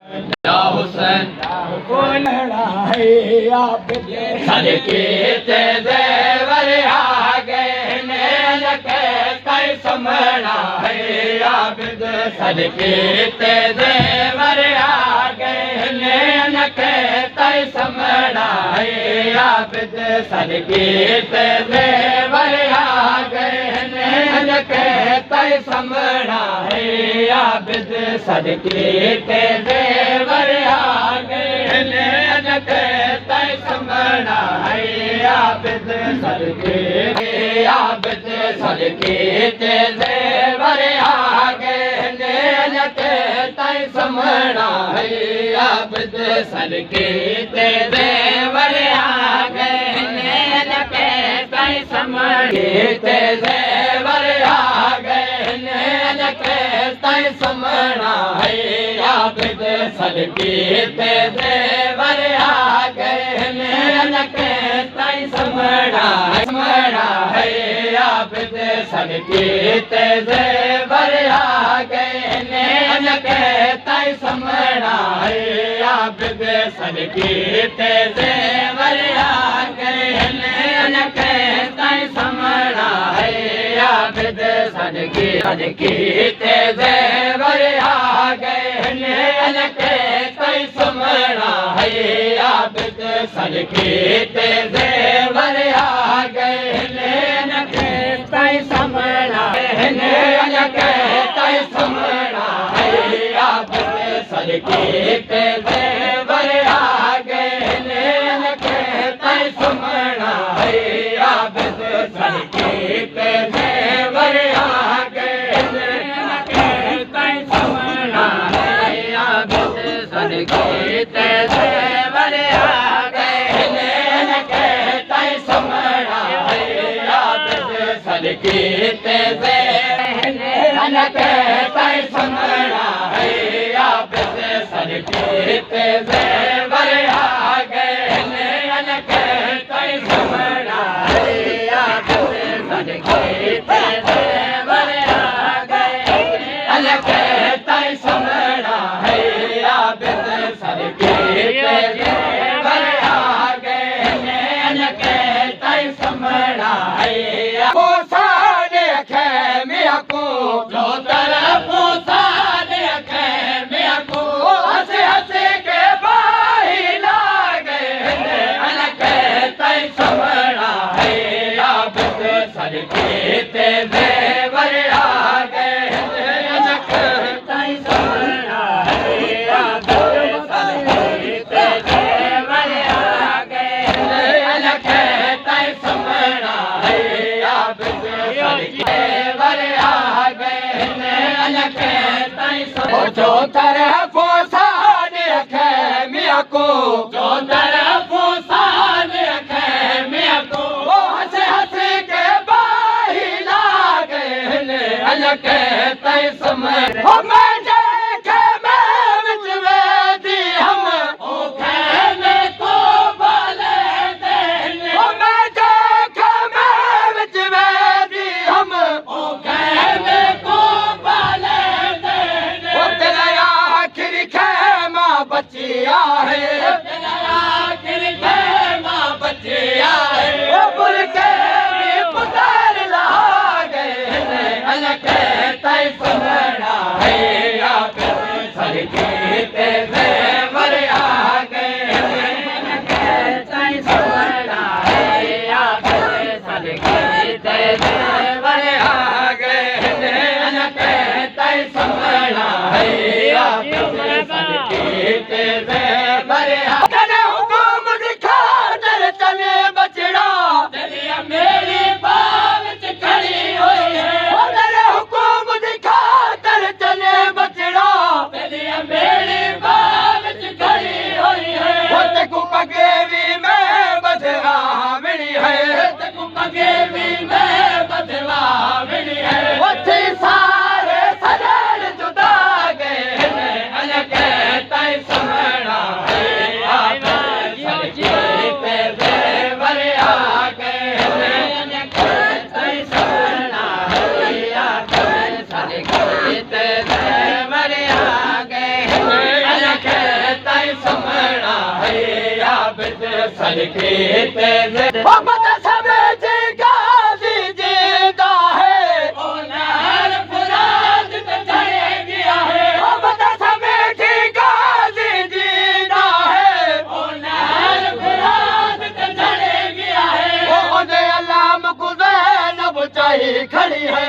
या हुसैन को लड़ाई आप सदके ते ज़ेवर आ गए नैन के कई समझना है आबिद सदके ते ज़ेवर आ गए नैन के कई समझना है आबिद सदके ते ज़ेवर आ गए नैन के कई समझना है आबिद सदके ते ज़ेवर आ गए नैन के तै समझना है आबिद सदके आबिद सदके ते ज़ेवर आ गए नैन के तै समझना है आबिद सदके ते ज़ेवर आ गए नैन के तै समझे ते ज़ेवर आ गए नैन के तै समझना है आबिद सदके ते ज़ेवर आ गए नैन के तै समझना है आबिद सदके ते ज़ेवर आ गए नैन के तै समझना है आबिद सदके ते ज़ेवर आ गए नैन के तै समझना है आबिद सदके सदके ते ज़ेवर आ गए नैन के तै समझना है आबिद सदके ते ज़ेवर आ गए नैन के तै समझना है नैन के तै समझना है आबिद सदके ते ज़ेवर आ गए नैन के तै समझना है आबिद सदके ते ज़ेवर आ गए नैन के तै समझना है आबिद सदके ते ज़ेवर आ गए नैन के तै समझना है आबिद सदके ते ज़ेवर नैन के तै समझना है आबिद सदके ते ज़ेवर आ गए नैन के तै समझना है आबिद सदके ते ज़ेवर आ गए नैन के तै समझना है आबिद सदके ते ज़ेवर आ गए नैन के तै समझना है को साने खेमिया को जो तरफ साने खेमिया को हंस हंस के बाही लागे नैन के तै समझना है आबिद सदके ते ज़ेवर आ गए नैन के तै समझना है आबिद सदके ते ज़ेवर आ गए नैन के तै समझना है आबिद सदके ज़ेवर आ गए नैन के तै समझना जो तरफ साने खेमिया को जो तरफ साने खेमिया को हंस हंस के बाही लागे नैन के तै समझ मैं देखे मैं विच वेदी हम ओ खेमे को बाले देने मैं देखे मैं विच वेदी हम ओ खेमे को बाले देने तेरा आखिरी खेमा बचिया है तेरा आखिर खेमा बचिया है वो बुल के भी पुकार ला गए नैन के तै समझना है आबिद सदके ते ज़ेवर आ गए नैन के तै समझना है आबिद सदके ते ज़ेवर आ गए नैन के तै समझना है आबिद सदके ते ज़ेवर आ तेरे हुकुम दिखा तेरे चले बचड़ा तेरी मेरी बात खड़ी हुई है तेरे हुकुम दिखा तेरे चले बचड़ा तेरी मेरी बात खड़ी हुई है वो तेको पगे भी मैं बदला मिली है तेको पगे भी मैं बदला मिली है वो थी सारे सजन जुदा गए नैन के तै समझना है आबिद सदके ते ज़ेवर आ गए नैन के तै समझना है आबिद सदके ते ज़ेवर आ गए नैन के सदके तेरे मोहम्मद समय जी गाजी जीता है ओ नाल फुरात ते चढ़े गया है मोहम्मद समय जी गाजी जीता है ओ नाल फुरात ते चढ़े गया है ओ दे अलाम गुज़ैनब चाही खड़ी है